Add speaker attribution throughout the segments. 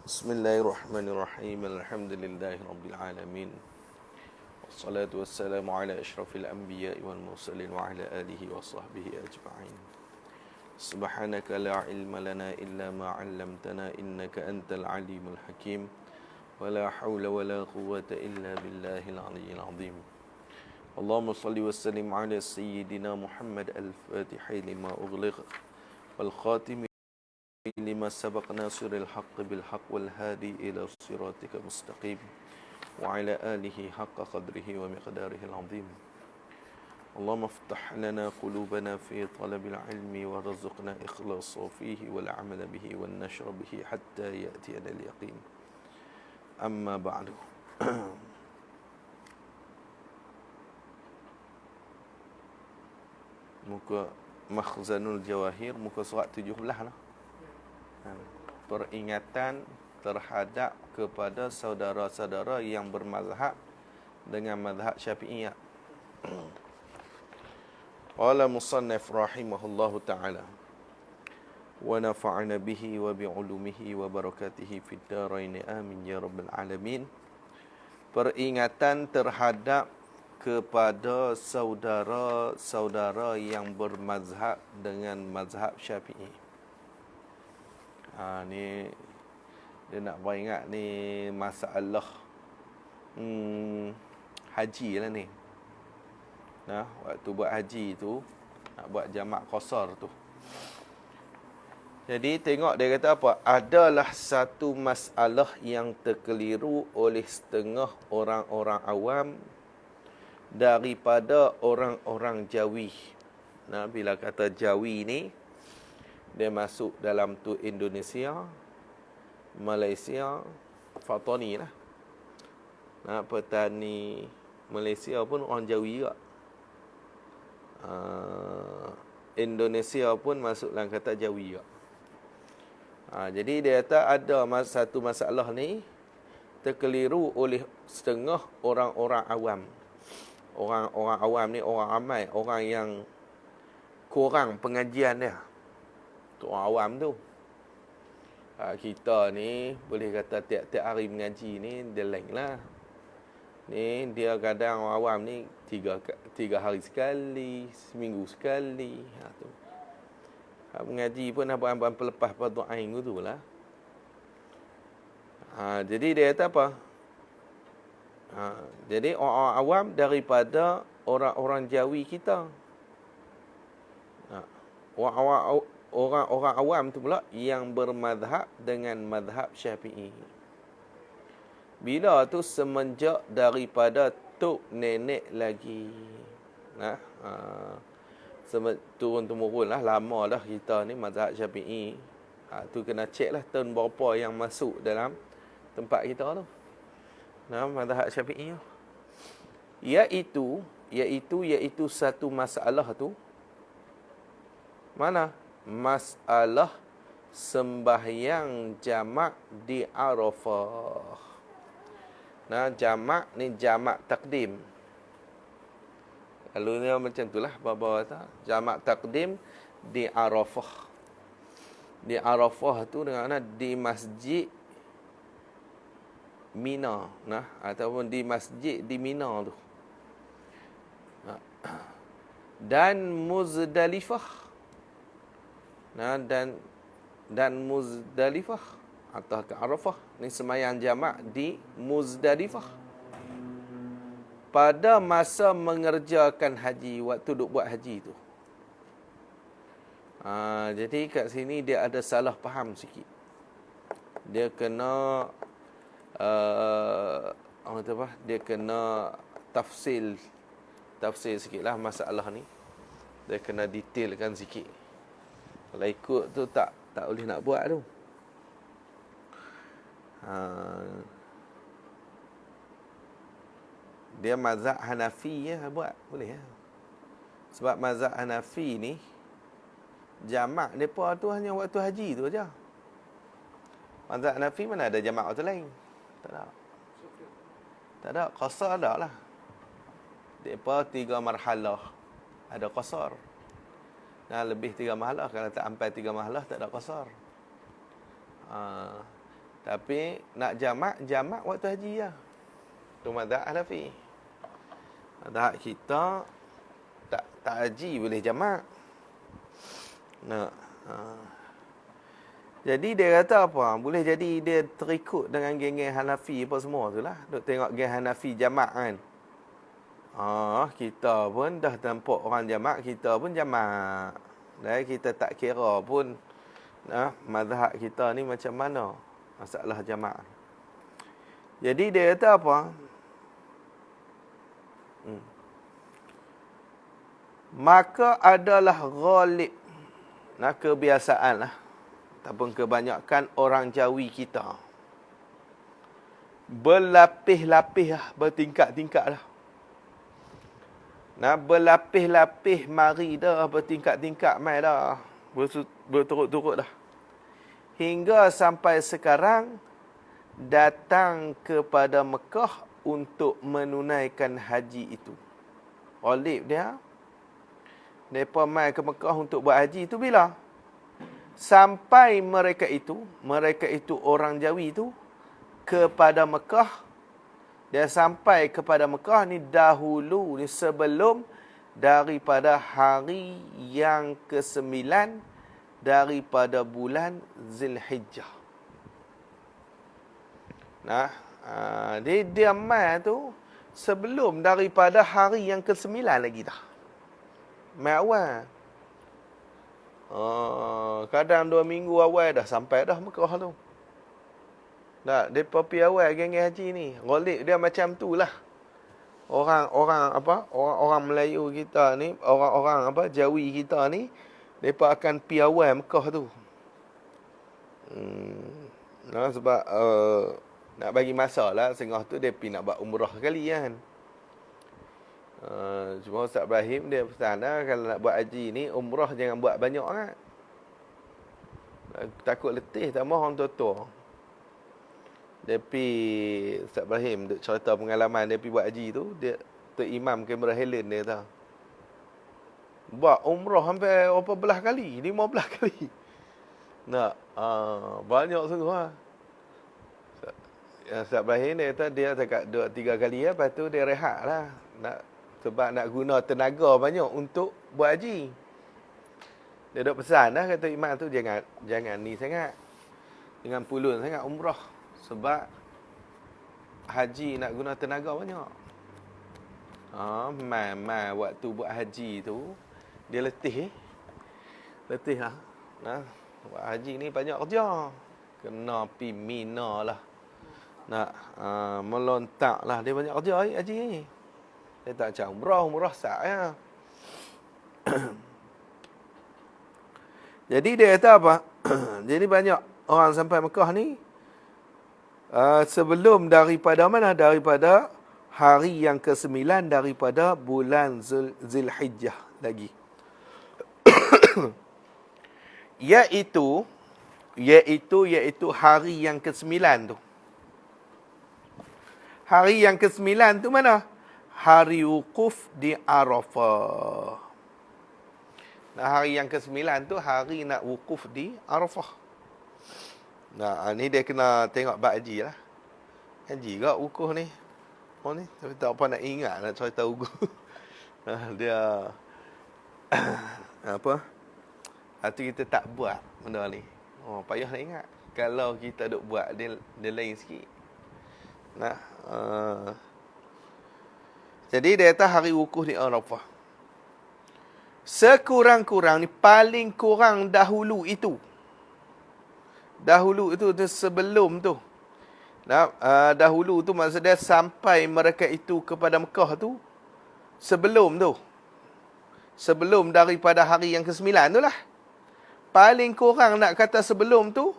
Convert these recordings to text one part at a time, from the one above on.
Speaker 1: Bismillahirrahmanirrahim. Alhamdulillahirabbil alamin. Wassalatu wassalamu ala asyrafil anbiya'i wal mursalin wa ala alihi wa sahbihi ajma'in. Subhanaka la ilma lana illa ma 'allamtana innaka antal alimul hakim. Wa la haula wa la quwwata illa billahil aliyyil azim. Allahumma salli wa sallim ala sayyidina Muhammad al-Fatihi lima ughliq wal khatimi لما سبق ناصر الحق بالحق والهادي إلى صراطك مستقيم وعلى آله حق قدره ومقداره العظيم. اللهم افتح لنا قلوبنا في طلب العلم وارزقنا إخلاصا فيه والعمل به والنشر به حتى يأتينا اليقين. أما بعد. Muka Makhzanul Jawahir, muka surat 17 lah. Peringatan terhadap kepada saudara-saudara yang bermazhab dengan mazhab Syafi'iyah. Qala musannif rahimahullahu ta'ala wa nafa'ana bihi wa bi'ulumihi wa barakatihi fid dharain amin ya rabbal alamin. Peringatan terhadap kepada saudara-saudara yang bermazhab dengan mazhab Syafi'i. Ni dia nak ingat ni masalah haji lah ni. Nah, waktu buat haji tu nak buat jamak qasar tu. Jadi tengok dia kata apa? Adalah satu masalah yang terkeliru oleh setengah orang-orang awam daripada orang-orang Jawi. Nah, bila kata Jawi ni dia masuk dalam tu Indonesia, Malaysia, Fatani lah. Nah, petani Malaysia pun orang Jawi juga. Indonesia pun masuk dalam kata Jawi juga. Jadi dia kata ada satu masalah ni terkeliru oleh setengah orang-orang awam. Orang-orang awam ni orang ramai, orang yang kurang pengajian dia. Untuk orang awam tu. Kita ni boleh kata tiap-tiap hari mengaji ni dia lain lah. Ni dia kadang orang awam ni tiga hari sekali, seminggu sekali. Tu. Mengaji pun abang-abang pelepas pada ain tu lah. Jadi dia kata apa? Jadi orang awam daripada orang-orang Jawi kita. Orang-orang awam tu pula yang bermazhab dengan mazhab Syafi'i. Bila tu semenjak daripada tok nenek lagi. Turun-temurun lah, lama dah kita ni mazhab Syafi'i. Tu kena cek lah tahun berapa yang masuk dalam tempat kita tu. Mazhab Syafi'i tu. Iaitu satu masalah tu. Mana? Masalah sembahyang jamak di Arafah. Jamak ni jamak takdim. Lalunya macam itulah bapa kata, jamak takdim di Arafah. Di Arafah tu dengan mana? Di masjid Mina, ataupun di masjid di Mina tu. Dan Muzdalifah. Dan Muzdalifah atau ke Arafah ni sembahyang jamak di Muzdalifah pada masa mengerjakan haji, waktu duk buat haji tu. Jadi kat sini dia ada salah faham sikit. Dia kena dia kena tafsil sikitlah masalah ni. Dia kena detailkan sikit. Kalau ikut tu tak boleh nak buat tu. Dia mazhab Hanafi ya buat boleh ya. Sebab mazhab Hanafi ni jamak depa tu hanya waktu haji tu aja. Mazhab Hanafi mana ada jamak waktu lain? Tak ada. Tak ada, qasar ada lah. Depa 3 marhalah ada qasar. Lebih 3 marhalah, kalau tak sampai 3 marhalah tak ada qasar. Tapi nak jamak waktu haji lah. Itu mazhab Hanafi. Mazhab kita tak haji boleh jamak. Nak. Jadi dia kata apa? Boleh jadi dia terikut dengan geng-geng Hanafi apa semua tu lah. Duk tengok geng Hanafi jamak kan. Kita pun dah nampak orang jamak, kita pun jamak. Dan kita tak kira pun mazhab kita ni macam mana masalah jamak. Jadi dia kata apa? Maka adalah ghalib. Kebiasaan lah. Ataupun kebanyakan orang Jawi kita. Berlapis-lapis lah. Bertingkat-tingkat lah. Berlapis-lapis mari dah. Bertingkat-tingkat mai dah. Berturut-turut dah. Hingga sampai sekarang datang kepada Mekah untuk menunaikan haji itu. Ghalib dia. Mereka mai ke Mekah untuk buat haji itu bila? Sampai mereka itu orang Jawi itu kepada Mekah. Dia sampai kepada Mekah ni dahulu, ni sebelum daripada hari yang ke-9 daripada bulan Zulhijjah. Dia mai tu sebelum daripada hari yang ke-9 lagi dah. Mai awal. Kadang 2 minggu awal dah sampai dah Mekah tu. Depa pi awal geng haji ni. Ghalib dia macam tu lah. Orang Melayu kita ni, orang Jawi kita ni, depa akan pi awal Mekah tu. Sebab nak bagi masa lah, setengah tu dia pi nak buat umrah sekali kan. Cuma Ustaz Ibrahim dia pesan lah, kalau nak buat haji ni, umrah jangan buat banyak kan. Takut letih tambah orang tua-tua. Dia pergi, Ustaz Ibrahim duk cerita pengalaman dia pergi buat haji tu, dia imam Cameron Highland dia tahu. Buat umrah hampir berapa belah kali, 15 kali. Banyak sungguh lah. Ustaz Ibrahim dia kata dia dekat 2-3 kali lah, lepas tu dia rehat lah. Sebab nak guna tenaga banyak untuk buat haji. Dia duk pesan lah, kata imam tu jangan ni sangat. Jangan pulun sangat umrah. Sebab haji nak guna tenaga banyak. Waktu buat haji tu, dia letih. Letih lah. Buat haji ni banyak kerja. Kena pi Mina lah. Melontak lah. Dia banyak kerja haji ni. Dia tak macam umrah sah ya. Jadi dia kata apa? Jadi banyak orang sampai Mekah ni sebelum daripada mana? Daripada hari yang ke-9 daripada bulan Zulhijjah lagi. Iaitu hari yang ke-9 tu. Hari yang ke-9 tu mana? Hari wukuf di Arafah. Hari yang ke-9 tu hari nak wukuf di Arafah. Ni dia kena tengok bab haji lah. Haji ke wukuf ni? Ni tapi tak apa nak ingat nak cerita wukuf. Dia apa? Hati kita tak buat benda ni. Payah nak ingat. Kalau kita duk buat dia lain sikit. Jadi dia kata hari wukuf di Arafah. Sekurang-kurang ni, paling kurang dahulu itu. Dahulu itu sebelum tu. Dahulu tu maksudnya sampai mereka itu kepada Mekah tu. Sebelum tu. Sebelum daripada hari yang ke-9 tu lah. Paling kurang nak kata sebelum tu,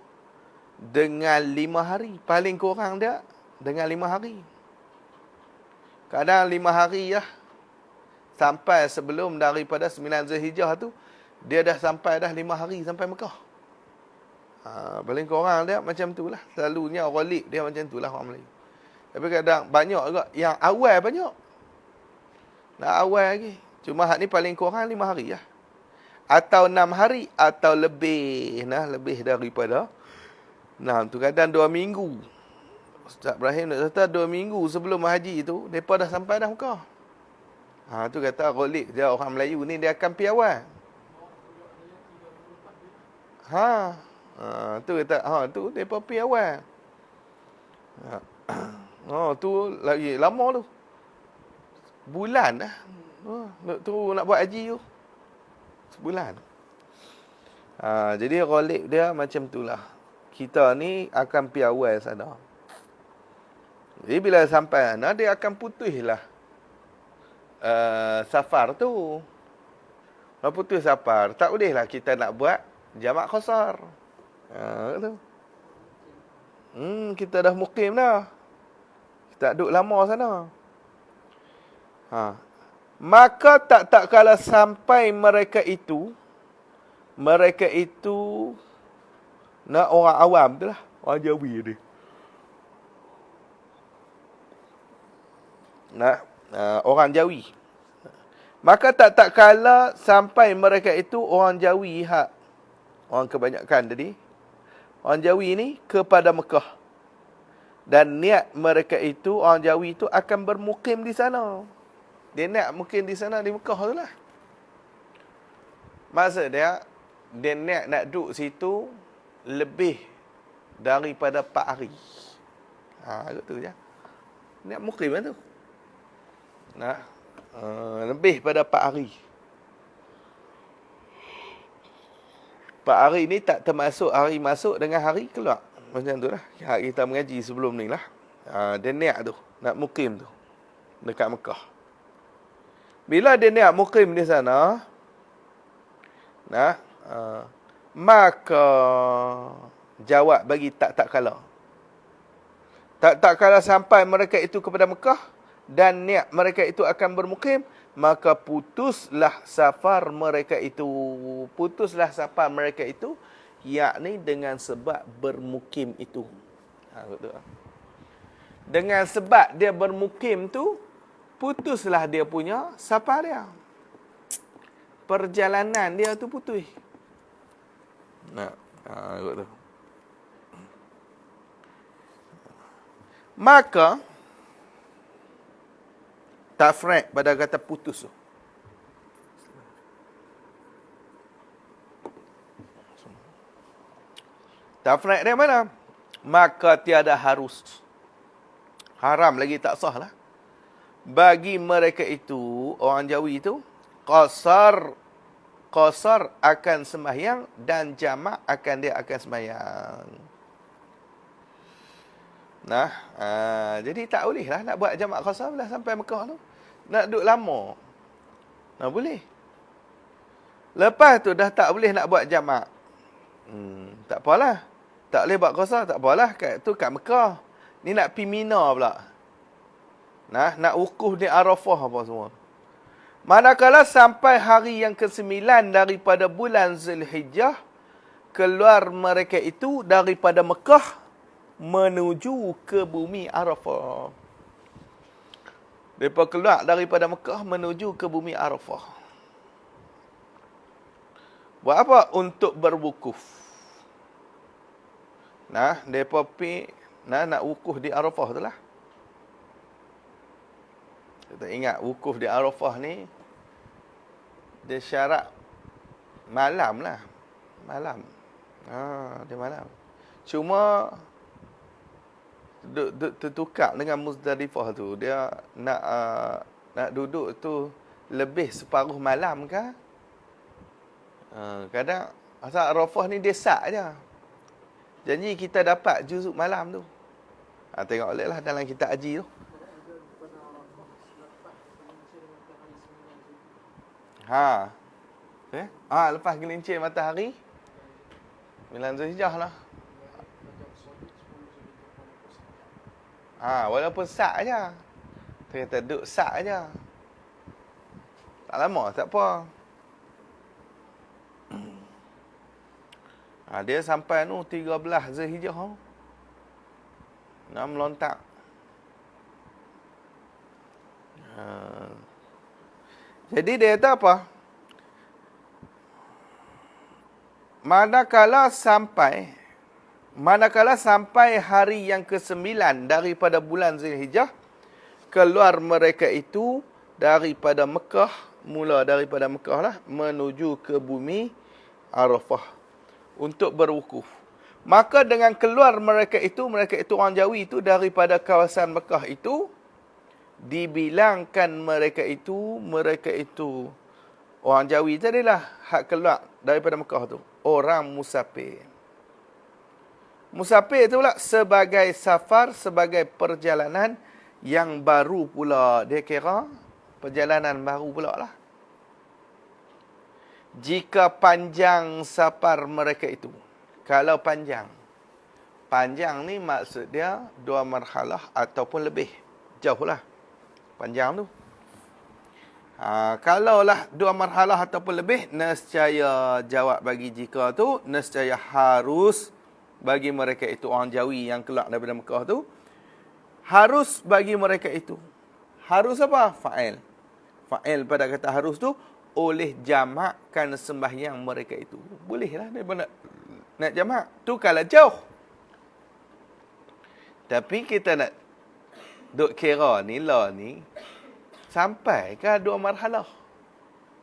Speaker 1: dengan 5 hari. Paling kurang dia, dengan 5 hari. Kadang 5 hari lah. Sampai sebelum daripada 9 Zulhijjah tu, dia dah sampai dah 5 hari sampai Mekah. Paling kurang dia macam tu lah. Selalunya ghalib dia macam tu lah orang Melayu. Tapi kadang banyak juga. Yang awal banyak. Nak awal lagi. Cuma hak ni paling kurang 5 hari lah. Atau 6 hari. Atau lebih. Lebih daripada Nah, tu kadang 2 minggu. Ustaz Ibrahim nak kata 2 minggu sebelum haji tu, mereka dah sampai dah Mekah. Tu kata Ghalib, dia orang Melayu ni dia akan pi awal. Tu kata, tu mereka pi awal. Tu lagi lama tu. Bulan dah. Tu nak buat haji tu. Sebulan. Jadi Ghalib dia macam itulah. Kita ni akan pi awal sana. Jadi bila sampai sana, dia akan putuslah safar tu. Kalau putus safar, tak bolehlah kita nak buat jamak qasar. Tu. Kita dah mukim dah. Kita duduk lama sana. Maka tak kala sampai mereka itu nak orang awam tu lah. Orang Jawi ni. Orang Jawi. Maka tak kala sampai mereka itu orang Jawi orang kebanyakan tadi. Orang Jawi ni kepada Mekah. Dan niat mereka itu, orang Jawi itu akan bermukim di sana. Dia niat mukim di sana, di Mekah tu lah. Maksud dia niat nak duduk situ lebih daripada 4 hari. Gitu je. Niat mukim lah tu. Lebih pada 4 hari. 4 hari ni tak termasuk hari masuk dengan hari keluar. Macam tu lah. Kita mengaji sebelum ni lah. Dia niat tu. Nak mukim tu. Dekat Mekah. Bila dia niat mukim di sana. Maka jawab bagi tak kala. Tak kala sampai mereka itu kepada Mekah. Dan niat mereka itu akan bermukim. Maka putuslah safar mereka itu. Yakni dengan sebab bermukim itu. Dengan sebab dia bermukim tu, putuslah dia punya safar dia. Perjalanan dia tu putus. Maka tafriq pada kata putus tu. Tafriq dia mana? Maka tiada harus. Haram lagi tak sah lah. Bagi mereka itu, orang Jawi itu, qasar akan sembahyang dan jamak dia akan sembahyang. Jadi tak boleh lah nak buat jamak qasar lah sampai Mekah tu. Nak duduk lama. Boleh. Lepas tu dah tak boleh nak buat jamak. Tak apalah. Tak boleh buat qasar, tak apalah. Kat Mekah. Ni nak pergi Mina pula. Nak wukuf di Arafah apa semua. Manakala sampai hari yang ke-9 daripada bulan Zulhijjah, keluar mereka itu daripada Mekah menuju ke bumi Arafah. Mereka keluar daripada Mekah menuju ke bumi Arafah. Buat apa? Untuk berwukuf. Mereka pergi nak wukuf di Arafah tu lah. Kita ingat wukuf di Arafah ni dia syarat malam lah. Malam. Dia malam. Cuma tertukar dengan Muzdalifah tu. Dia nak duduk tu lebih separuh malam ke? Kadang asal Arafah ni dia sak je. Janji kita dapat juzuk malam tu. Tengok boleh lah dalam kitab haji tu. Lepas gelincir matahari 9 Zulhijjah lah. Walaupun sak je. Kita duduk sak je. Tak lama, tak apa. Dia sampai 13 Zulhijjah. Nak melontak. Jadi dia kata apa? Manakala sampai Manakala sampai hari yang ke-9 daripada bulan Zulhijjah, keluar mereka itu daripada Mekah, mula daripada Mekah lah, menuju ke bumi Arafah untuk berwukuf. Maka dengan keluar mereka itu orang Jawi itu daripada kawasan Mekah itu, dibilangkan mereka itu orang Jawi tadilah hak keluar daripada Mekah tu, orang musafir. Musafir itu pula sebagai safar, sebagai perjalanan yang baru pula. Dia kira perjalanan baru pula lah. Jika panjang safar mereka itu. Kalau panjang. Panjang ni maksud dia 2 marhalah ataupun lebih. Jauh lah. Panjang tu. Kalaulah 2 marhalah ataupun lebih, nescaya jawab bagi jika tu, nescaya harus bagi mereka itu orang Jawi yang keluar daripada Mekah tu, harus bagi mereka itu. Harus apa? Fa'il. Fa'il pada kata harus tu, oleh jamakkan sembahyang mereka itu. Bolehlah dia nak jamak. Tu kalau jauh. Tapi kita nak duk kira ni lah ni, sampai ke 2 marhalah.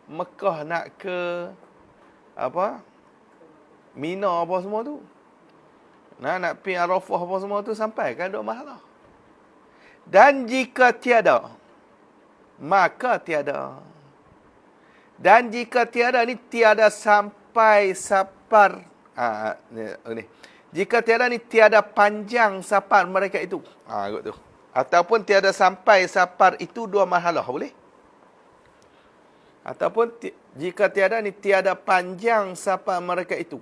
Speaker 1: Mekah nak ke apa? Mina apa semua tu. Nak pergi Arafah apa semua tu, sampai kan 2 marhalah. Dan jika tiada, maka tiada. Dan jika tiada ni, tiada sampai safar. Ni. Jika tiada ni, tiada panjang safar mereka itu. Kot tu. Ataupun tiada sampai safar itu 2 marhalah, boleh? Ataupun jika tiada ni, tiada panjang safar mereka itu.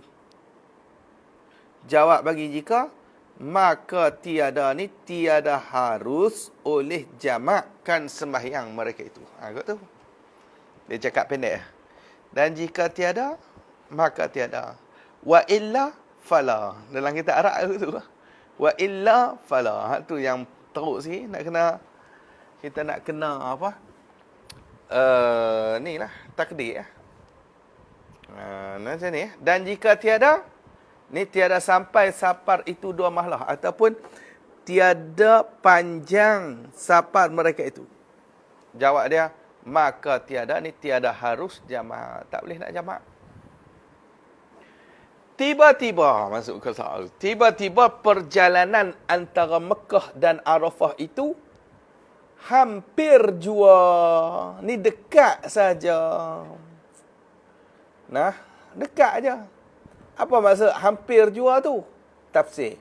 Speaker 1: Jawab bagi jika, maka tiada ni tiada harus oleh jamakkan sembahyang mereka itu. Kot tu. Dia cakap pendek. Dan jika tiada, maka tiada. Wa illa fala. Dalam kitab Arab tu. Wa illa fala. Tu yang teruk sikit. Kita nak kena apa? Ni lah. Takdir. Macam ni. Dan jika tiada, ni tiada sampai safar itu 2 marhalah. Ataupun tiada panjang safar mereka itu. Jawab dia, maka tiada ni tiada harus jamak. Tak boleh nak jamak. Tiba-tiba, masuk ke soal. Tiba-tiba perjalanan antara Mekah dan Arafah itu hampir jua. Ni dekat saja. Nah, dekat aja. Apa maksud hampir jua tu? Tafsir.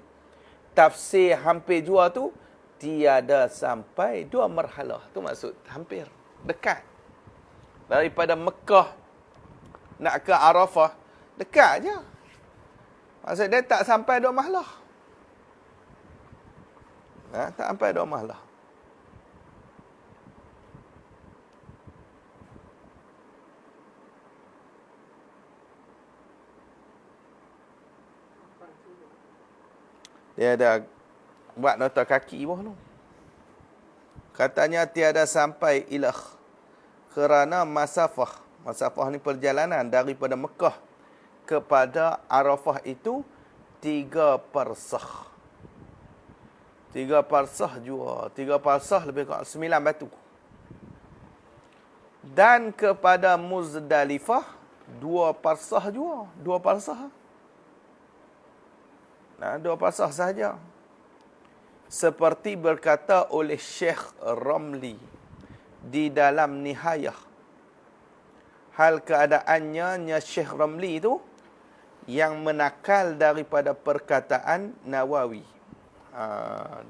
Speaker 1: Tafsir hampir jua tu, tiada sampai 2 marhalah. Tu maksud hampir. Dekat. Daripada Mekah nak ke Arafah, dekat je. Maksud dia tak sampai 2 marhalah. Tak sampai 2 marhalah. Dia ada buat nota kaki bawah tu. Katanya tiada sampai ilah. Kerana masafah. Masafah ni perjalanan daripada Mekah kepada Arafah itu 3 parsah. 3 parsah jua. 3 parsah lebih kurang 9 batu. Dan kepada Muzdalifah 2 parsah jua. 2 parsah. 2 parsah sahaja. Seperti berkata oleh Syekh Ramli di dalam Nihayah. Hal keadaannya Syekh Ramli itu yang menakal daripada perkataan Nawawi.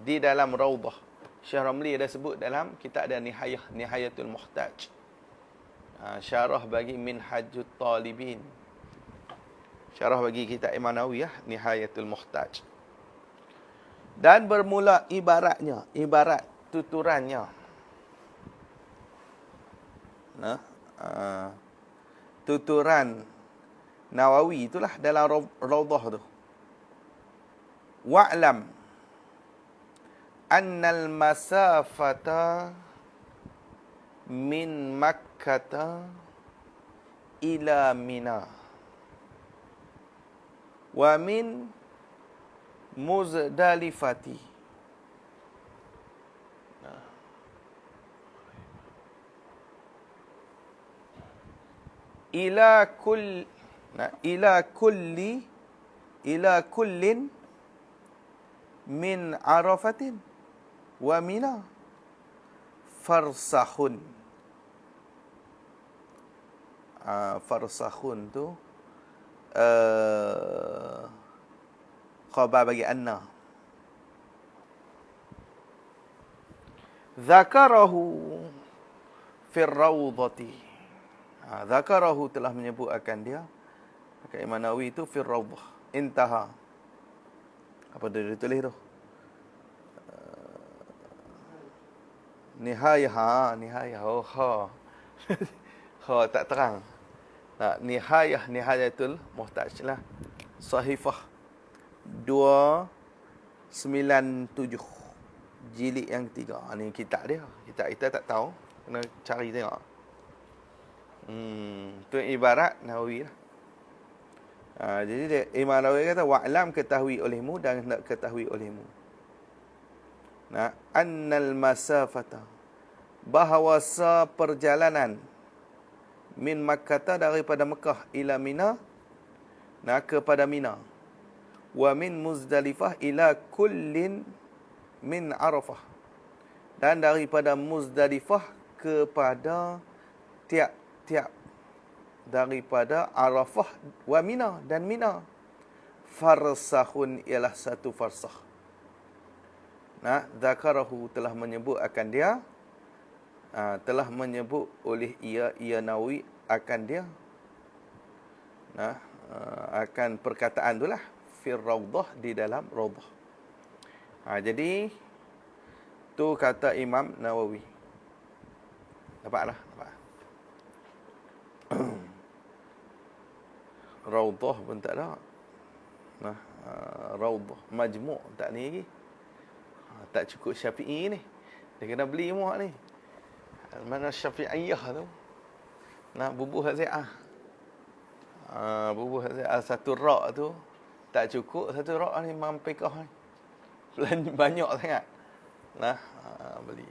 Speaker 1: Di dalam Raudah. Syekh Ramli ada sebut dalam kitab ada Nihayah, Nihayatul Muhtaj. Syarah bagi Minhajut Talibin. Syarah bagi kitab Imam Nawawi, Nihayatul Muhtaj. Dan bermula ibaratnya, ibarat tuturannya. Tuturan Nawawi itulah dalam Raudah tu. Wa'lam annal masafata min Makkah ila Mina wa min Muzdalifati. Ila kullin min Arafatin wa Mina farsahun. Farsahun tu khabar bagi anna. Zakarahu fir rawdati. Zakarahu telah menyebut akan dia. Kata Imam Nawawi itu fir rawdah. Intaha. Apa dia tulis tu? Nihayah. Oh, ha. Ha tak terang. Nah, nihayatul muhtaj lah. Sahifah 297. Jilid yang ketiga. Ini kitab dia. Kitab kita tak tahu. Kena cari tengok. Tu ibarat Nawawi lah. Jadi Imam Nawawi kata wa'lam, ketahui olehmu dan nak ketahui olehmu. Nah, annal masafata, bahawasa perjalanan min Makkah, daripada Mekah ila Mina, nah kepada Mina, wa min Muzdalifah ila kullin min Arafah, dan daripada Muzdalifah kepada tiap-tiap daripada Arafah wa Mina dan Mina. Farsahun ialah satu farsah. Nah, zakarahu telah menyebut akan dia, telah menyebut oleh ia Nawawi akan dia. Nah, akan perkataan itulah fir rawdah, di dalam rawdah. Jadi tu kata Imam Nawawi. Dapatlah. Rawdah pun tak ada. Nah, rawdah majmu' tak ni lagi. Tak cukup Syafi'i ni. Dia kena beli muak ni. Mana Syafi'iyah tu? Nah, bubuh Hazi'ah. Bubuh Hazi'ah satu rak tu tak cukup, satu rak ni Imam Fiqh ni. Banyak sangat. Nah, beli.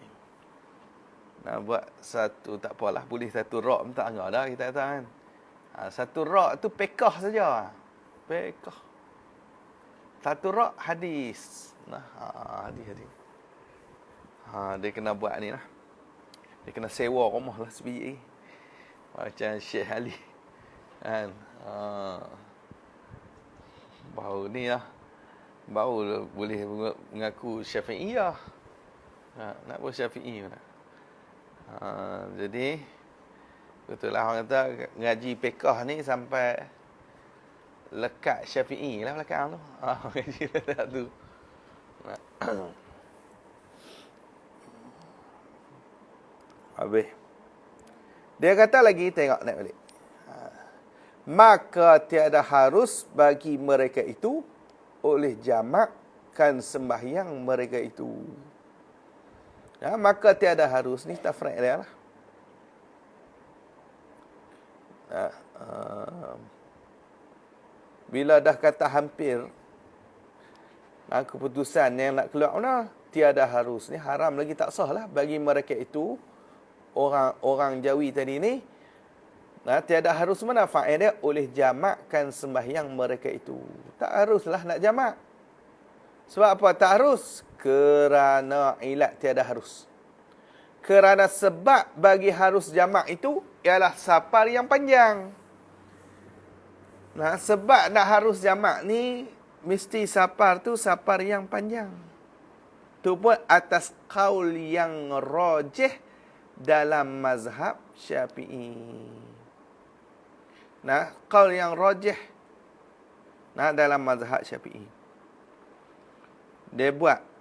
Speaker 1: Nah, buat satu tak apalah, boleh satu rak pun tak anggap dah kita kata kan. Satu rak tu pekah saja. Pekah. Satu rak hadis. Nah, hadis. Dia kena buat ni lah. Dia kena sewa rumah lah sebiji. Macam Syekh Ali. Kan? Baru ni lah. Baru boleh mengaku Syafi'iyah. Nak buat Syafi'i mana? Jadi betul lah orang kata ngaji fiqh ni sampai lekat Syafi'i lah belakang tu. Ngaji lekat tu. Habis. Dia kata lagi, tengok naik balik. Maka tiada harus bagi mereka itu oleh jamakkan sembahyang mereka itu. Maka tiada harus ni tafriq dia lah. Bila dah kata hampir, keputusan yang nak keluar mana, tiada harus ni haram lagi, tak sah lah bagi mereka itu, orang Jawi tadi ni. Tiada harus mana fa'il dia oleh jamakkan sembahyang mereka itu. Tak haruslah nak jamak. Sebab apa tak harus? Kerana ilat tiada harus. Kerana sebab bagi harus jamak itu ialah safar yang panjang. Nah, sebab nak harus jamak ni mesti safar tu safar yang panjang. Tu pun atas qaul yang rajih dalam mazhab Syafi'i. Nah, qaul yang rajih dalam mazhab Syafi'i. Dia buat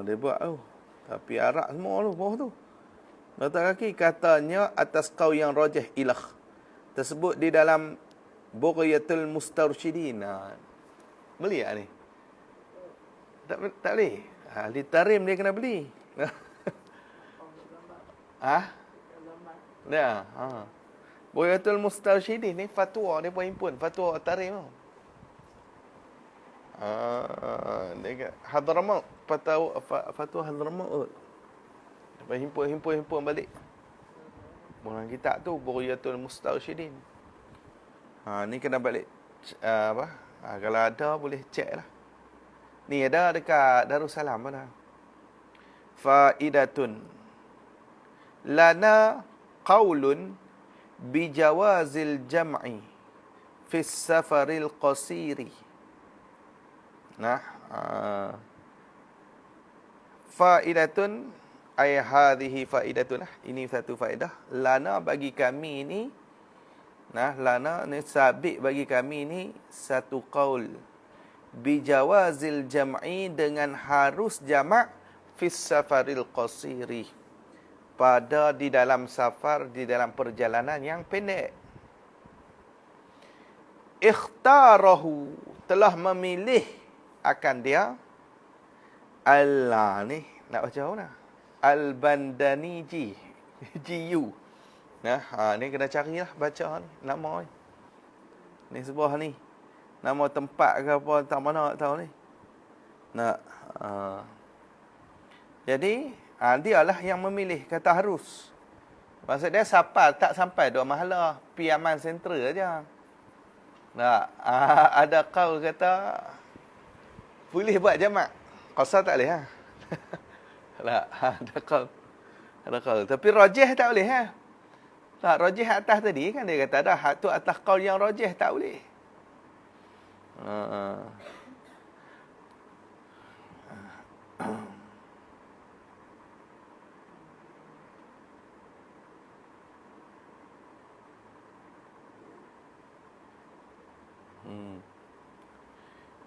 Speaker 1: dia buat tu. Tapi arak semua tu, bawah tu. Nota kaki katanya atas qaul yang rajih ilah. Tersebut di dalam Bughyatul Mustarsyidin. Beli tak ni? Tak boleh. Ahli tarim dia kena beli. Ya, Bughyatul Mustarsyidin ni fatwa dia pun himpun, fatwa tarim tau. Dia Hadramaut, fatwa Hadramaut. Dia himpun balik. Orang kitab tu Bughyatul Mustarsyidin. Ni kena balik kalau ada boleh cek lah. Ni ada dekat Darussalam mana. Faidatun lana qaulun bijawazil jam'i fi safaril qasiri. Faidatun ay hadhihi faidatun. Ini satu faedah lana bagi kami ni. Lana ni sabit bagi kami ni satu qaul bijawazil jam'i dengan harus jamak fis safaril qasiri pada di dalam safar, di dalam perjalanan yang pendek. Ikhtarahu telah memilih akan dia Allah ni nak baca mana? Al-Bandaniji GU. Ni kena carilah baca ni nama ni. Ni sebuah ni. Nama tempat ke apa tak mana tak tahu ni. Jadi dialah yang memilih kata harus. Maksud dia safar tak sampai dua mahala, pi Aman Sentra aja. Ada qaul kata boleh buat jamak. Qasar tak boleh ada qaul. Tapi rajih tak boleh Tak, rajih atas tadi kan dia kata dah hak tu atas qaul yang rajih tak boleh.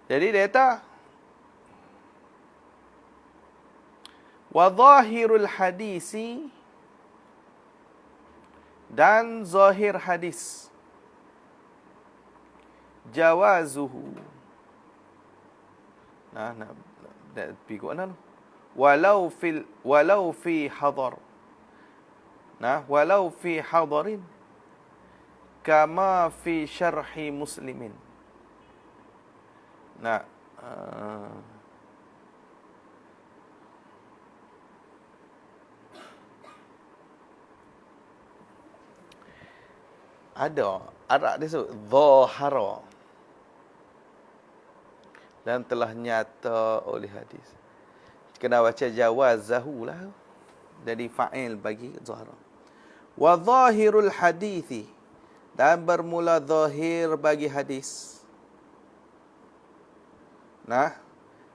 Speaker 1: Jadi dia kata wa zahirul hadisi dan zahir hadis jawazuhu. Pergi ke mana? Walau fi hadar. Walau fi hadarin kama fi syarhi muslimin. Ada Arab dia sebut zahara dan telah nyata oleh hadis. Kena baca jawazahu lah. Jadi fa'il bagi zahara. Wa zahirul hadithi dan bermula zahir bagi hadis.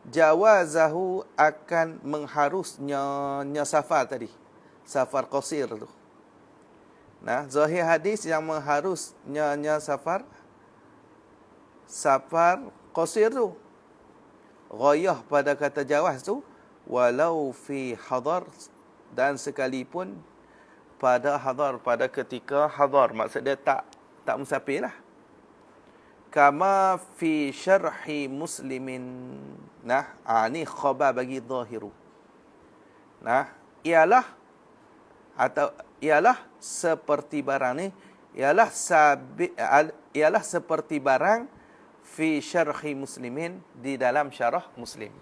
Speaker 1: Jawazahu akan mengharusnya safar tadi. Safar qasir tu. Zahir hadis yang mengharusnya safar qasir tu. Ghayah pada kata jawaz tu walau fi hadar dan sekalipun pada hadar, pada ketika hadar, maksud dia tak musafir lah. Kama fi syarhi muslimin. Ni khabar bagi zahiru. Ialah seperti barang ni, ialah seperti barang fi syarhi muslimin, di dalam syarah Muslim.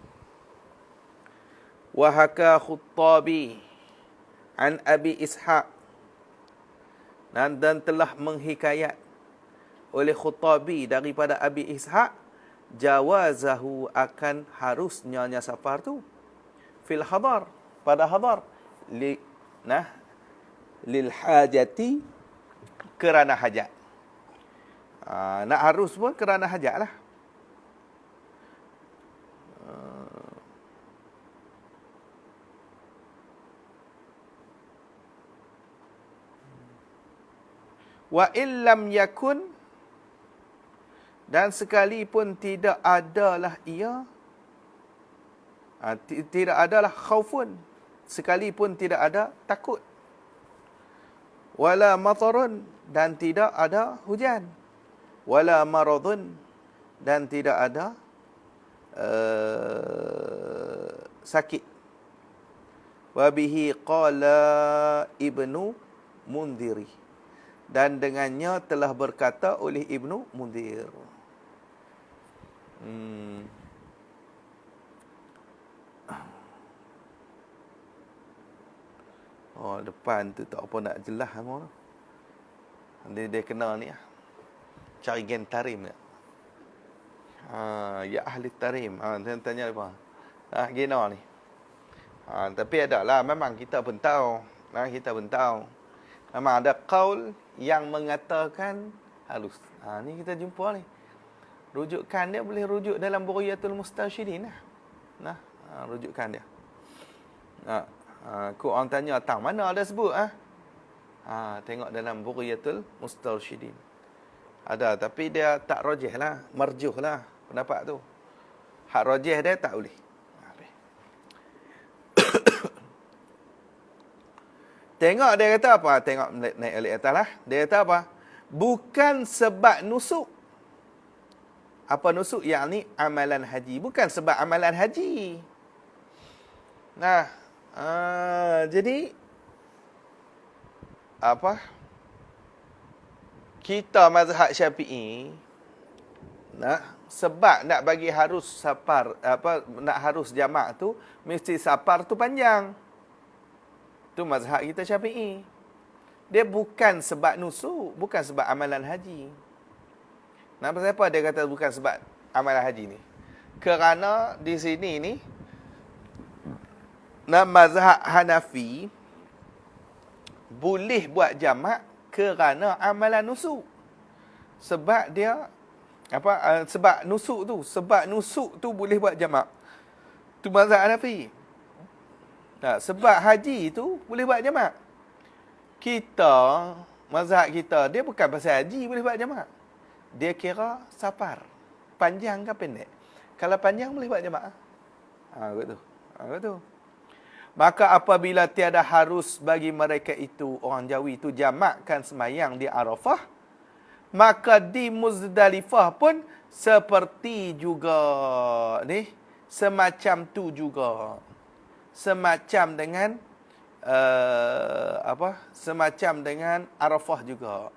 Speaker 1: Wa haka Khuttabi an Abi Ishaq, dan telah menghikayat oleh Khuttabi daripada Abi Ishaq jawazahu akan harusnya safar tu fil hadar, pada hadar, lil hajati, kerana hajat. Nak harus pun kerana hajat lah. Wa illam yakun, dan sekalipun tidak adalah ia, tidak adalah khaufun, sekalipun tidak ada takut. Wala matarun, dan tidak ada hujan. wala maradun, dan tidak ada sakit. Wa bihi qala Ibnu Mundhiri, dan dengannya telah berkata oleh Ibnu Mundhir. Oh, depan tu tak apa nak jelas semua. Dia kena ni lah. Cari gen tarim ni. Ya ahli tarim. Dia tanya apa? Gena ni. Tapi ada lah, memang kita pun tahu. Kita pun tahu. Memang ada qaul yang mengatakan halus. Ni kita jumpa ni. Rujukan dia boleh rujuk dalam Bughiyatul Mustasyidin lah. Rujukan dia. Kau orang tanya, tang mana ada sebut? Tengok dalam Bughiyatul Mustasyidin. Ada, tapi dia tak rajih lah. Marjuh lah pendapat tu. Hak rajih dia tak boleh. Tengok dia kata apa? Tengok naik alik atas lah. Dia kata apa? Bukan sebab nusuk. Apa nusuk? Yang ni amalan haji. Bukan sebab amalan haji. Jadi apa? Kita mazhab Syafi'i sebab nak bagi harus safar, nak harus jamak tu mesti safar tu panjang. Tu mazhab kita Syafi'i. Dia bukan sebab nusuk, bukan sebab amalan haji. Pasal apa dia kata bukan sebab amalan haji ni? Kerana di sini ni mazhab Hanafi boleh buat jamak kerana amalan nusuk. Sebab dia sebab nusuk tu boleh buat jamak. Tu mazhab Hanafi. Sebab haji tu boleh buat jamak. Kita, mazhab kita, dia bukan pasal haji boleh buat jamak. Dia kira safar. Panjang ke pendek? Kalau panjang boleh buat jamak. Begitu. Maka apabila tiada harus bagi mereka itu, orang Jawi itu, jamakkan semayang di Arafah, maka di Muzdalifah pun seperti juga ni, semacam tu juga. Semacam dengan semacam dengan Arafah juga.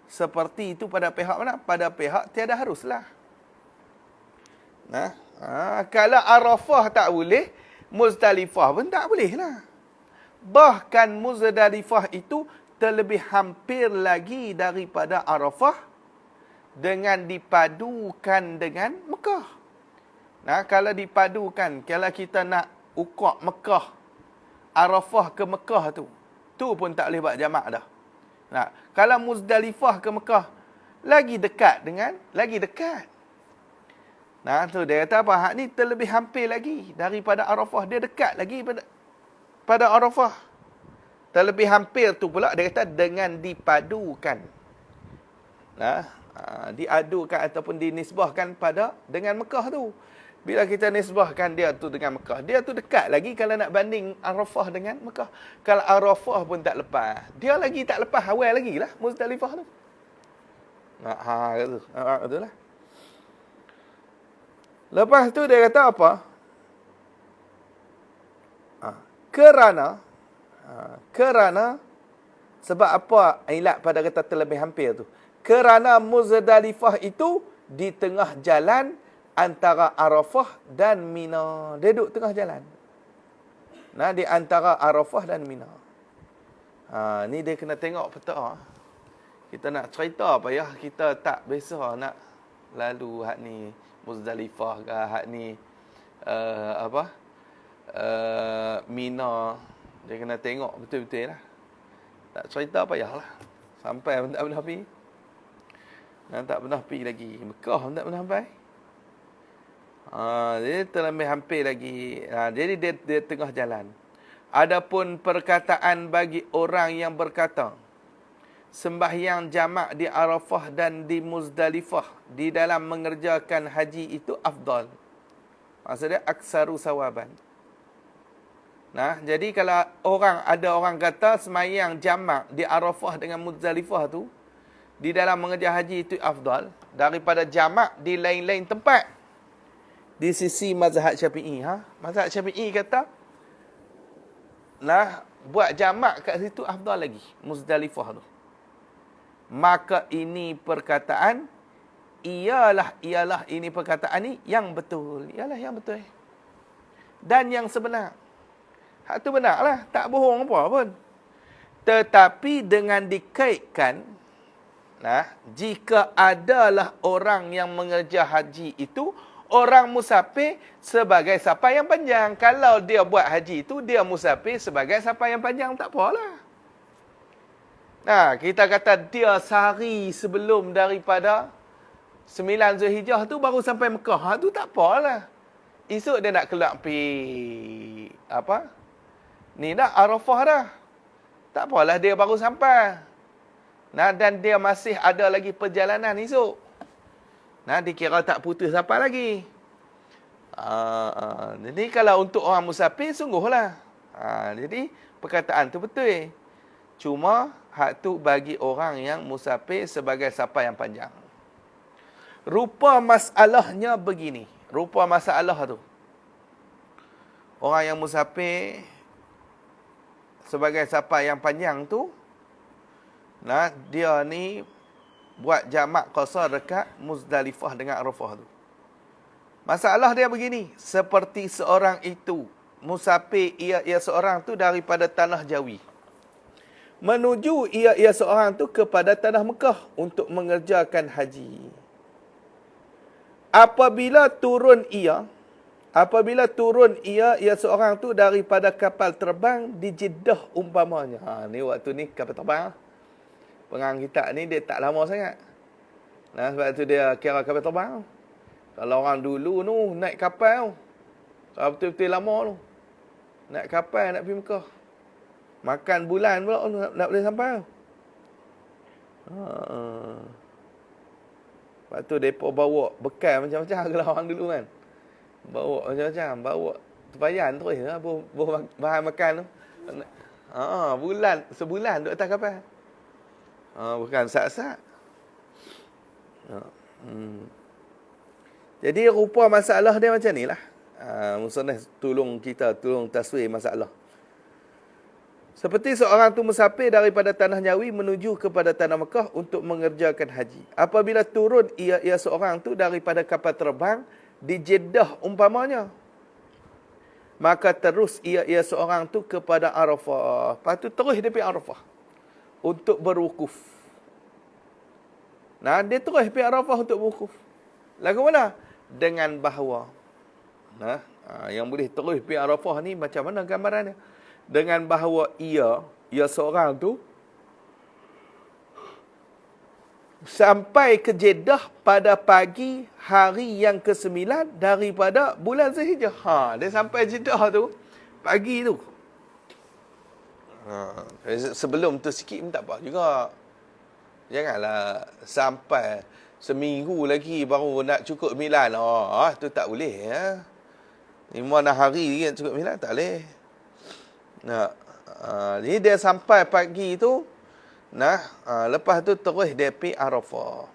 Speaker 1: Seperti itu pada pihak mana? Pada pihak tiada haruslah. Kalau Arafah tak boleh, Muzdalifah pun tak boleh lah. Bahkan Muzdalifah itu terlebih hampir lagi daripada Arafah dengan dipadukan dengan Mekah. Kalau dipadukan, kalau kita nak ukur Mekah, Arafah ke Mekah tu pun tak boleh buat jamak dah. Kalau Muzdalifah ke Mekah, lagi dekat. Tu dia kata apa? Hak ni terlebih hampir lagi daripada Arafah. Dia dekat lagi pada Arafah. Terlebih hampir tu pula dia kata dengan dipadukan. Diadukan ataupun dinisbahkan dengan Mekah tu. Bila kita nisbahkan dia tu dengan Mekah, dia tu dekat lagi kalau nak banding Arafah dengan Mekah. Kalau Arafah pun tak lepas, dia lagi tak lepas awal lagi lah Muzdalifah tu. Itulah. Lepas tu dia kata apa? Kerana sebab apa ilat pada kata terlebih hampir tu? Kerana Muzdalifah itu di tengah jalan antara Arafah dan Mina. Dia duduk tengah jalan. Di antara Arafah dan Mina. Ni dia kena tengok peta. Kita nak cerita apa ya? Kita tak biasa nak lalu hak ni Muzdalifah ke hak ni Mina. Dia kena tengok betul-betul lah. Tak cerita payahlah. Sampai pun tak pernah pergi. Tak pernah pergi lagi. Mekah pun tak pernah sampai. Dia terlebih hampir lagi. Jadi dia tengah jalan. Adapun perkataan bagi orang yang berkata sembahyang jamak di Arafah dan di Muzdalifah di dalam mengerjakan haji itu afdal. Maksudnya aksaru sawaban. Jadi kalau ada orang kata sembahyang jamak di Arafah dengan Muzdalifah tu di dalam mengerja haji itu afdal daripada jamak di lain-lain tempat. Di sisi mazhab Syafi'i, mazhab Syafi'i kata buat jamak kat situ afdal lagi, Muzdalifah tu. Maka ini perkataan ialah ini perkataan ni yang betul. Ialah yang betul. Dan yang sebenar. Hak tu benarlah, tak bohong apa pun. Tetapi dengan dikaitkan, jika adalah orang yang mengerja haji itu orang musafir sebagai safar yang panjang. Kalau dia buat haji itu dia musafir sebagai safar yang panjang, tak apalah. Kita kata dia sehari sebelum daripada 9 Zulhijjah tu baru sampai Mekah, tu tak apalah. Esok dia nak keluar pergi Arafah dah. Tak apalah, dia baru sampai. Dan dia masih ada lagi perjalanan esok. Dikira tak putus apa lagi. Jadi kalau untuk orang musafir, sungguhlah. Jadi perkataan tu betul. Cuma hak tu bagi orang yang musafir sebagai safar yang panjang. Rupa masalahnya begini. Rupa masalah tu. Orang yang musafir sebagai safar yang panjang tu, dia ni buat jamak qasar dekat Muzdalifah dengan Arafah tu. Masalah dia begini, seperti seorang itu musafir ia seorang tu daripada tanah Jawi menuju ia seorang tu kepada tanah Mekah untuk mengerjakan haji. Apabila turun ia seorang tu daripada kapal terbang di Jeddah umpamanya. Ni waktu ni kapal terbang. Pengang kita ni dia tak lama sangat. Sebab tu dia kira kapal terbang. Kalau orang dulu tu naik kapal. Kalau betul-betul lama tu. Naik kapal nak pergi Mekah. Makan bulan pula nak boleh sampai. Lepas tu mereka bawa bekal macam-macam kalau orang dulu kan. Bawa macam-macam. Bawa tempayan terus. Bahan makan tu. Sebulan duduk atas kapal. Bukan sat-sat. Jadi rupa masalah dia macam ni lah. Musannaf tolong taswir masalah. Seperti seorang tu musafir daripada tanah Jawi menuju kepada tanah Mekah untuk mengerjakan haji. Apabila turun ia seorang tu daripada kapal terbang di Jeddah umpamanya, maka terus ia seorang tu kepada Arafah. Lepas tu terus dia pergi Arafah untuk berwukuf. Dia terus pergi Arafah untuk berwukuf. Lagu mana? Dengan bahawa yang boleh terus pergi Arafah ni macam mana gambarannya? Dengan bahawa ia seorang tu sampai ke Jeddah pada pagi hari yang ke-9 daripada bulan Zulhijjah. Dia sampai Jeddah tu pagi tu. Sebelum tu sikit pun tak apa juga. Janganlah sampai seminggu lagi baru nak cukup 9. Tu tak boleh. 5-6 hari lagi cukup 9 tak boleh. Jadi dia sampai pagi tu, lepas tu terus dia pergi Arafah.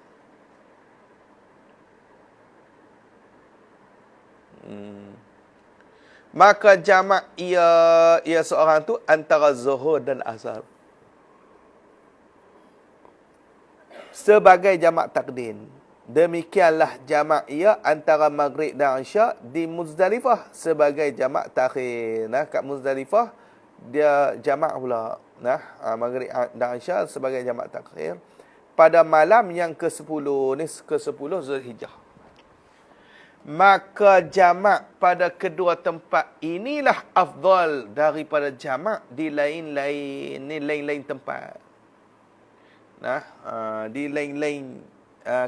Speaker 1: Maka jamak ia seorang tu antara Zuhur dan Asar sebagai jamak takdim. Demikianlah jamak ia antara Maghrib dan Isyak di Muzdalifah sebagai jamak takhir. Kat Muzdalifah dia jamak pula. Maghrib dan Isyak sebagai jamak takhir pada malam yang ke-10 ni, ke-10 Zulhijjah. Maka jamak pada kedua tempat inilah afdal daripada jamak di lain-lain tempat. Di lain-lain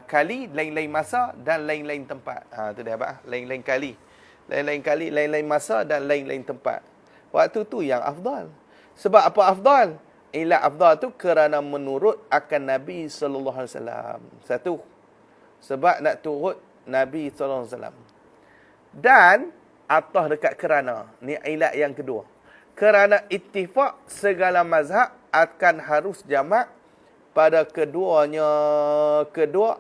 Speaker 1: kali, lain-lain masa dan lain-lain tempat. Tu dia apa? Lain-lain kali, lain-lain masa dan lain-lain tempat. Waktu tu yang afdal. Sebab apa afdal? Ialah afdal tu kerana menurut akan Nabi SAW. Satu, sebab nak turut Nabi SAW. Dan atah dekat kerana. Ni ilat yang kedua. Kerana ittifaq segala mazhab akan harus jamak pada kedua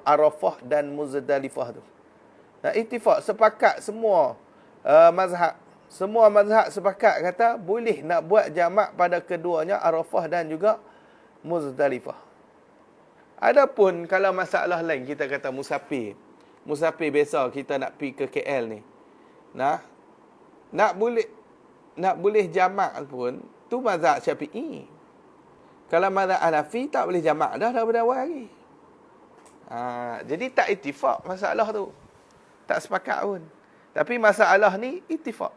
Speaker 1: Arafah dan Muzdalifah tu. Nah, ittifaq, sepakat semua mazhab. Semua mazhab sepakat kata boleh nak buat jamak pada keduanya Arafah dan juga Muzdalifah. Adapun kalau masalah lain, kita kata musafir. Musafir biasa kita nak pergi ke KL ni. Nak boleh jamak pun tu mazhab Syafi'i. Kalau mazhab Hanafi tak boleh jamak dah daripada awal lagi. Jadi tak ittifaq masalah tu. Tak sepakat pun. Tapi masalah ni ittifaq.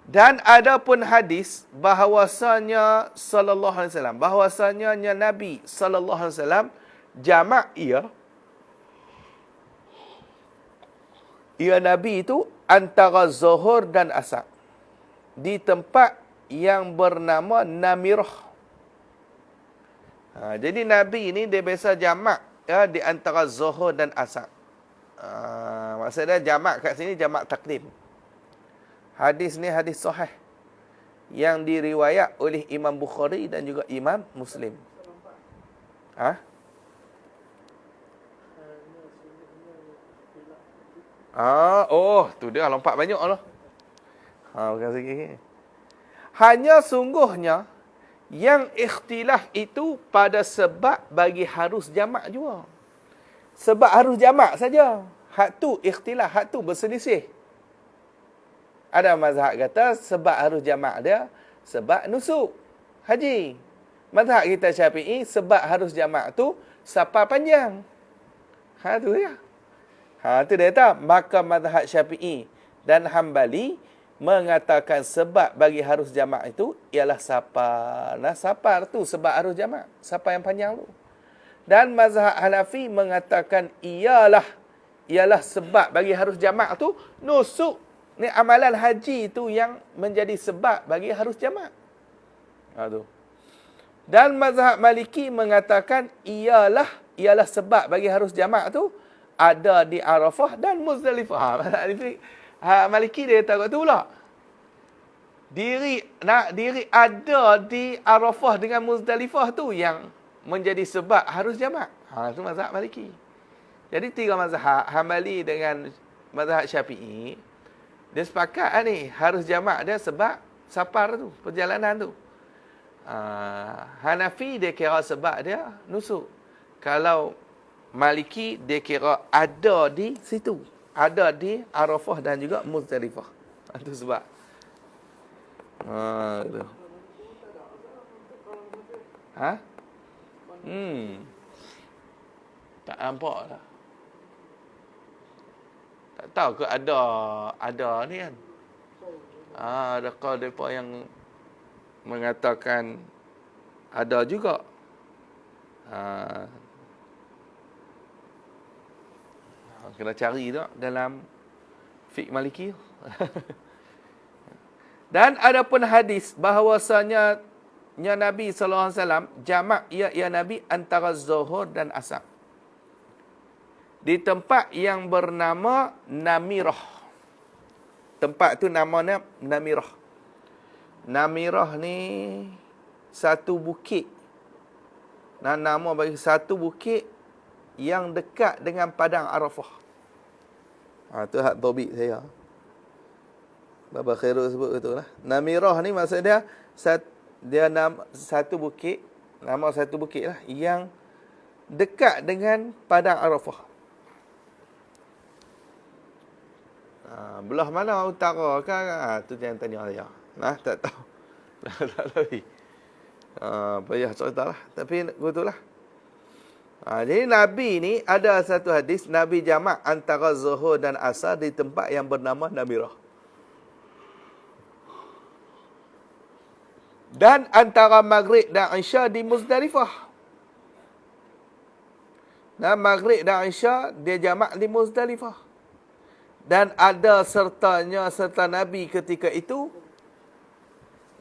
Speaker 1: Dan ada pun hadis bahawasanya sallallahu alaihi wasallam, bahawasanya Nabi sallallahu alaihi wasallam jamak ia Nabi itu antara Zuhur dan Asar di tempat yang bernama Namirah. Jadi Nabi ni dia biasa jamak di antara Zuhur dan Asar. Maksudnya jamak kat sini jamak takdim. Hadis ni hadis sahih yang diriwayat oleh Imam Bukhari dan juga Imam Muslim. Tu dia lompat banyak lah. Bukan sikit. Hanya sungguhnya yang ikhtilaf itu pada sebab bagi harus jamak juga. Sebab harus jamak saja. Hak tu ikhtilaf, hak tu berselisih. Ada mazhab kata sebab harus jamak dia sebab nusuk haji. Mazhab kita Syafi'i sebab harus jamak tu safar panjang. Tu dia. Tu dia kata, maka mazhab Syafi'i dan Hambali mengatakan sebab bagi harus jamak itu ialah safar. Safar tu sebab harus jamak, safar yang panjang tu. Dan mazhab Hanafi mengatakan ialah sebab bagi harus jamak tu nusuk. Ni amalan haji tu yang menjadi sebab bagi harus jamak. Tu. Dan mazhab Maliki mengatakan ialah sebab bagi harus jamak tu ada di Arafah dan Muzdalifah. Maliki dia kata tu pula. Diri ada di Arafah dengan Muzdalifah tu yang menjadi sebab harus jamak. Itu mazhab Maliki. Jadi tiga mazhab, Hambali dengan mazhab Syafi'i, dia sepakat ni harus jamak dia sebab safar tu, perjalanan tu. Hanafi dia kira sebab dia nusuk. Kalau Maliki dia kira ada di situ, ada di Arafah dan juga Muzdalifah. Itu sebab. Itu. Tak nampak lah. Tak tahu ke ada ni kan. Adakah mereka yang mengatakan ada juga. Kena cari tu dalam fiqh Maliki. Dan ada pun hadis bahawasanya Nabi sallallahu alaihi wasallam jamak ia Nabi antara Zuhur dan Asar di tempat yang bernama Namirah. Tempat tu namanya Namirah. Namirah ni satu bukit. Nama bagi satu bukit yang dekat dengan padang Arafah. Tu hak tobik saya. Baba Khairul sebut betul lah. Namirah ni maksud dia satu bukit, nama satu bukit lah yang dekat dengan padang Arafah. Belah mana utara kan? Tu yang tanya saya. Tak tahu. Tak tahu. Payah cerita lah. Tapi betul lah. Jadi Nabi ni ada satu hadis, Nabi jamak antara Zuhur dan Asar di tempat yang bernama Namirah. Dan antara Maghrib dan Isya di Muzdalifah. Maghrib dan Isya dia jamak di Muzdalifah. Dan ada serta Nabi ketika itu.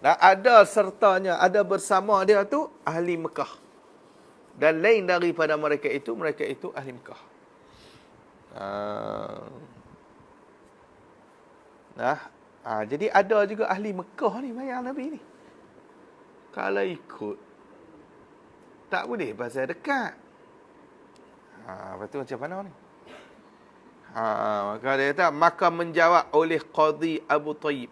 Speaker 1: Dan ada sertanya, ada bersama dia tu ahli Mekah. Dan lain daripada mereka itu ahli Mekah. Jadi ada juga ahli Mekah ni mayang Nabi ni. Kalau ikut Tak boleh pasal dekat. Lepas tu macam mana ni? Maka dia kata, maka menjawab oleh Qadhi Abu Tayyib.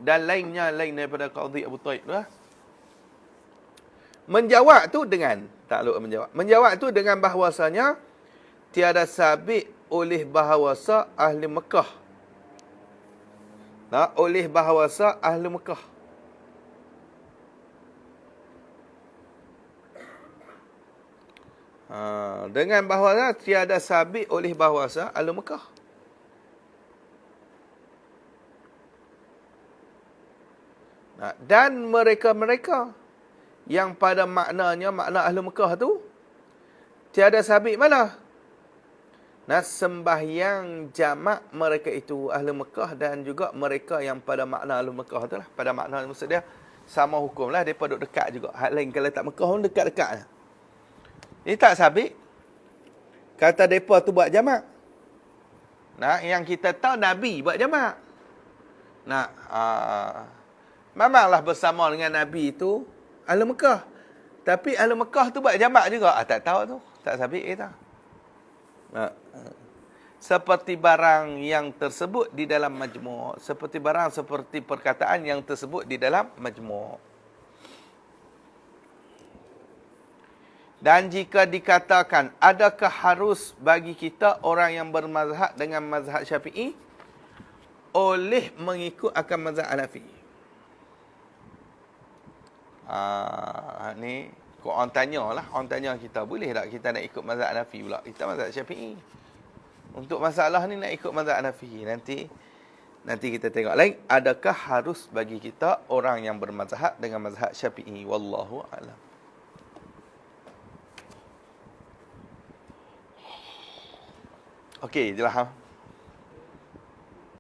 Speaker 1: Dan lainnya lain daripada Qadhi Abu Tayyib lah. Menjawab tu dengan takluk menjawab. Menjawab tu dengan bahawasanya tiada sabit oleh bahawasa ahli Mekah. Oleh bahawasa ahli Mekah. Dengan bahawasa tiada sabit oleh bahawasa ahli Mekah. Dan mereka-mereka yang pada maknanya, makna ahli Mekah tu tiada sabit mana? Sembahyang jamak mereka itu ahli Mekah dan juga mereka yang pada makna ahli Mekah tu lah. Pada makna maksud dia sama hukum lah. Mereka duduk dekat juga. Hal lain kalau tak Mekah pun dekat-dekat lah. Ini tak sabit. Kata mereka tu buat jamak. Yang kita tahu Nabi buat jamak. Memanglah bersama dengan Nabi itu ahli Mekah. Tapi ahli Mekah tu buat jamak juga. Tak tahu tu. Tak sabit kita. Seperti barang yang tersebut di dalam majmu'. Seperti perkataan yang tersebut di dalam majmu'. Dan jika dikatakan, adakah harus bagi kita orang yang bermazhab dengan mazhab Syafi'i oleh mengikut akan mazhab Hanafi? Ni orang tanya lah. Orang tanya kita, boleh tak kita nak ikut mazhab Hanafi pula? Kita mazhab Syafi'i. Untuk masalah ni nak ikut mazhab Hanafi. Nanti kita tengok lagi. Adakah harus bagi kita orang yang bermazhab dengan mazhab Syafi'i? Wallahu a'lam. Okey, jelas.